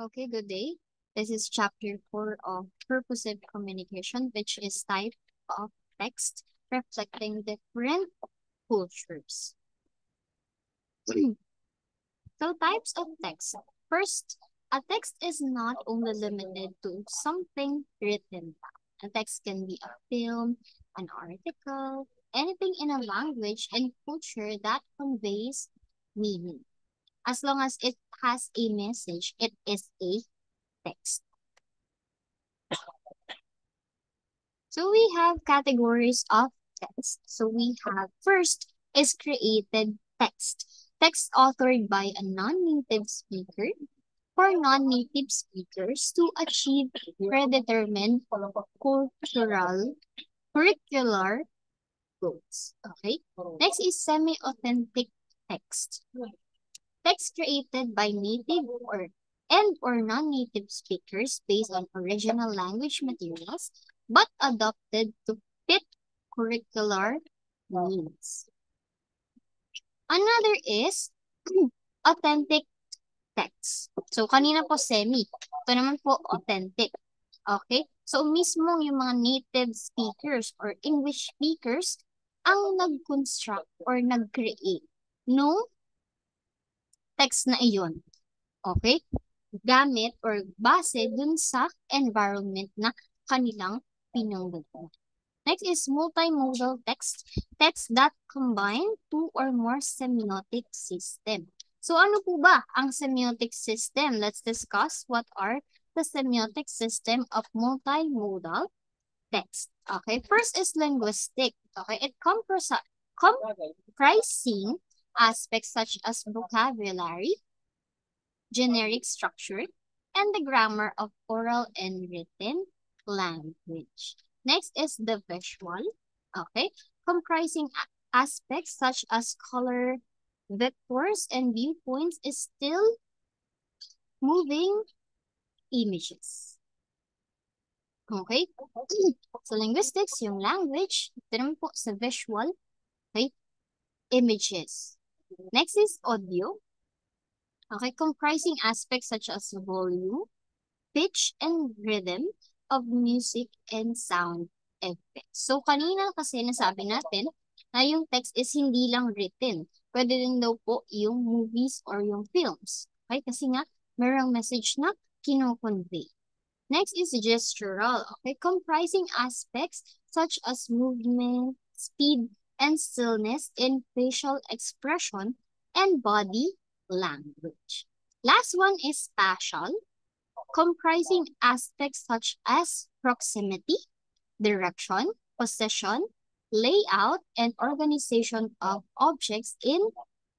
Okay, good day. This is chapter 4 of purposive communication, which is type of text reflecting different cultures. So types of text. First, a text is not only limited to something written. A text can be a film, an article, anything in a language and culture that conveys meaning. As long as it has a message, it is a text. So we have categories of text. So we have first is created text. Text authored by a non-native speaker for non-native speakers to achieve predetermined cultural curricular goals. Okay. Next is semi-authentic text. Text created by native or non-native speakers based on original language materials but adopted to fit curricular needs. Another is authentic text. So, kanina po semi. Ito naman po authentic. Okay? So, mismo yung mga native speakers or English speakers ang nag-construct or nag-create no text na iyon. Okay? Gamit or base dun sa environment na kanilang pinanggalingan. Next is multimodal text. Text that combine two or more semiotic system. So ano po ba ang semiotic system? Let's discuss what are the semiotic system of multimodal text. Okay, first is linguistic. Okay, it comprising aspects such as vocabulary, generic structure, and the grammar of oral and written language. Next is the visual, okay, comprising aspects such as color, vectors, and viewpoints is still moving images. Okay? So, linguistics, yung language, ito naman po sa visual, okay, images. Next is audio, okay, comprising aspects such as volume, pitch, and rhythm of music and sound effects. So, kanina kasi nasabi natin na yung text is hindi lang written. Pwede din daw po yung movies or yung films. Okay? Kasi nga, mayroong message na kino-convey. Next is gestural. Okay? Comprising aspects such as movement, speed, and stillness in facial expression and body language. Last one is spatial, comprising aspects such as proximity, direction, position, layout, and organization of objects in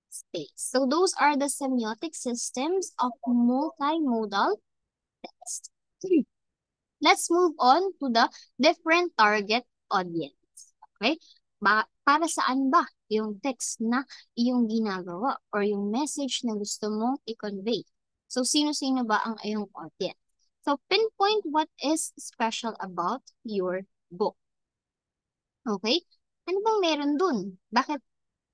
space. So those are the semiotic systems of multimodal text. Let's move on to the different target audience. Okay? Para saan ba yung text na iyong ginagawa or yung message na gusto mong i-convey? So, sino-sino ba ang iyong audience? So, pinpoint what is special about your book. Okay? Ano bang meron dun? Bakit?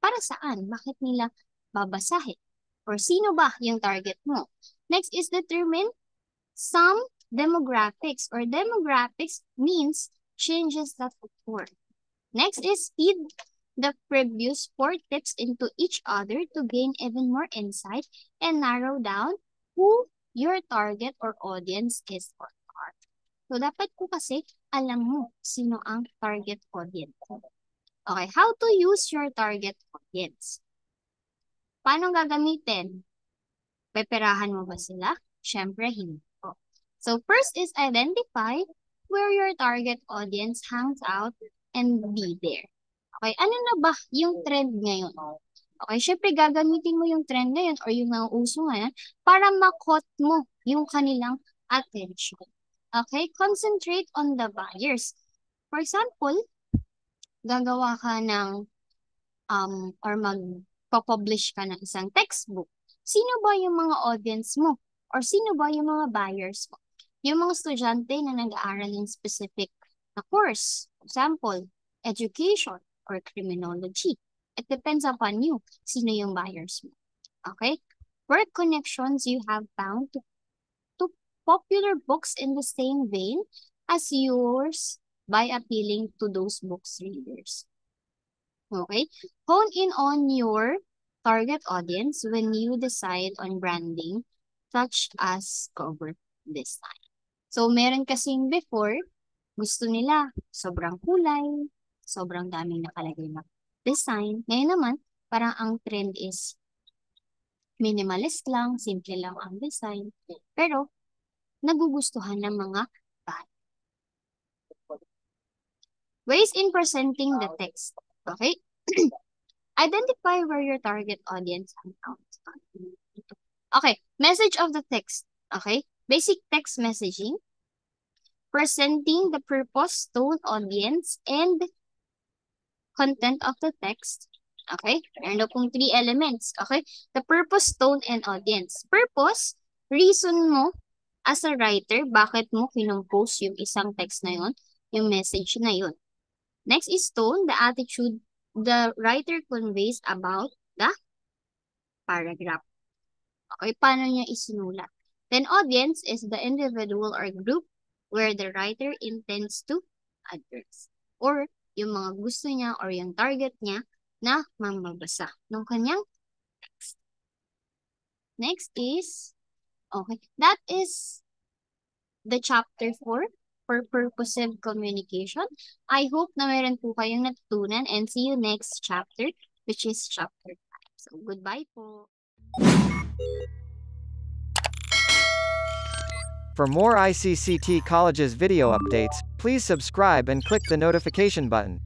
Para saan? Bakit nila babasahin? Or sino ba yung target mo? Next is determine some demographics, or demographics means changes that occur. Next is feed the previous 4 tips into each other to gain even more insight and narrow down who your target or audience is or are. So, dapat po kasi alam mo sino ang target audience. Okay, how to use your target audience? Paano gagamitin? Peperahan mo ba sila? Siyempre, hindi. So first is identify where your target audience hangs out and be there. Okay, ano na ba yung trend ngayon? Okay, syempre gagamitin mo yung trend ngayon or yung nauuso ngayon para makot mo yung kanilang attention. Okay, concentrate on the buyers. For example, gagawa ka ng or mag-publish ka ng isang textbook. Sino ba yung mga audience mo? Or sino ba yung mga buyers mo? Yung mga estudyante na nag-aaral ng specific na course, example, education or criminology. It depends upon you, sino yung buyers mo. Okay? Work connections you have found to popular books in the same vein as yours by appealing to those books readers. Okay? Hone in on your target audience when you decide on branding, such as cover design. So, meron kasing before, gusto nila sobrang kulay, sobrang daming nakalagay na design. Ngayon naman, parang ang trend is minimalist lang, simple lang ang design. Pero, nagugustuhan ng mga bata. Ways in presenting the text. Okay? Identify where your target audience counts. Okay, message of the text. Okay, basic text messaging. Presenting the purpose, tone, audience, and content of the text. Okay, meron daw pong 3 elements. Okay, the purpose, tone, and audience. Purpose, reason mo as a writer, bakit mo kinompose yung isang text na yun, yung message na yun. Next is tone, the attitude the writer conveys about the paragraph. Okay, paano niya isinulat. Then audience is the individual or group where the writer intends to address. Or yung mga gusto niya or yung target niya na mamabasa ng kanyang text. Next is, okay, that is the chapter 4 for purposive communication. I hope na meron po kayong natutunan and see you next chapter, which is chapter 5. So, goodbye po. For more ICCT College's video updates, please subscribe and click the notification button.